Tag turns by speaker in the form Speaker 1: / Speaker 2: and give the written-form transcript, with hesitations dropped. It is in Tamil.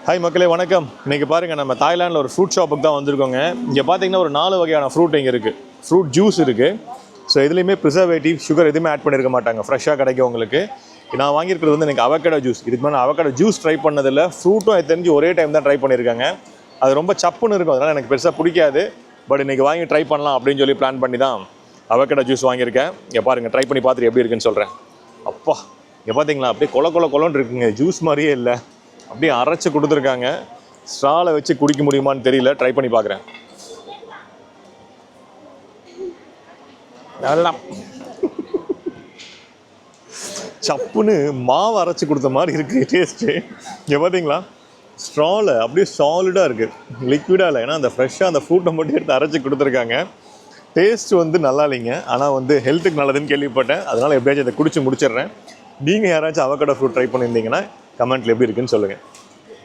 Speaker 1: ஹாய் மக்களே வணக்கம். இன்றைக்கி பாருங்கள், நம்ம தாய்லாண்டில் ஒரு ஃப்ரூட் ஷாப்புக்கு தான் வந்திருக்கோங்க. இங்கே பார்த்தீங்கன்னா ஒரு 4 வகையான ஃப்ரூட் இங்கே இருக்குது. ஃப்ரூட் ஜூஸ் இருக்குது. ஸோ இதுலேயுமே ப்ரிசர்வேட்டிவ் சுகர் எதுவுமே ஆட் பண்ணியிருக்க மாட்டாங்க. ஃப்ரெஷ்ஷாக கிடைக்கும் உங்களுக்கு. நான் வாங்கியிருக்கிறது வந்து எனக்கு அவகேடோ ஜூஸ். இதுக்கு மேலே அவகேடோ ஜூஸ் ட்ரை பண்ணதில்லை. ஃப்ரூட்டும் எனக்கு தெரிஞ்சு ஒரே டைம் தான் ட்ரை பண்ணியிருக்காங்க. அது ரொம்ப சப்புன்னு இருக்கும், அதனால் எனக்கு பெருசாக பிடிக்காது. பட் இன்றைக்கி வாங்கி ட்ரை பண்ணலாம் அப்படின்னு சொல்லி பிளான் பண்ணி தான் அவகேடோ ஜூஸ் வாங்கியிருக்கேன். இங்கே பாருங்கள், ட்ரை பண்ணி பார்த்துட்டு எப்படி இருக்குன்னு சொல்கிறேன். அப்பா, இங்கே பார்த்தீங்களா அப்படியே கொலன்னு இருக்குங்க. ஜூஸ் மாதிரியே இல்லை, அப்படியே அரைச்சி கொடுத்துருக்காங்க. ஸ்ட்ராவில் வச்சு குடிக்க முடியுமான்னு தெரியல, ட்ரை பண்ணி பார்க்குறேன். நல்லா சப்புன்னு மாவு அரைச்சி கொடுத்த மாதிரி இருக்குது டேஸ்ட்டு. இங்கே பார்த்தீங்களா, ஸ்ட்ராவில் அப்படியே சாலிடாக இருக்குது, லிக்விடாக இல்லை. ஏன்னா அந்த ஃப்ரெஷ்ஷாக அந்த ஃப்ரூட்டை மட்டும் எடுத்து அரைச்சி கொடுத்துருக்காங்க. டேஸ்ட் வந்து நல்லா இல்லைங்க, ஆனால் வந்து ஹெல்த்துக்கு நல்லதுன்னு கேள்விப்பட்டேன். அதனால் எப்படியாச்சும் இதை குடிச்சு முடிச்சிடுறேன். நீங்கள் யாராச்சும் அவகேடோ ஃப்ரூட் ட்ரை பண்ணியிருந்தீங்கன்னா கமெண்ட்டில் எப்படி இருக்குன்னு சொல்லுங்கள்.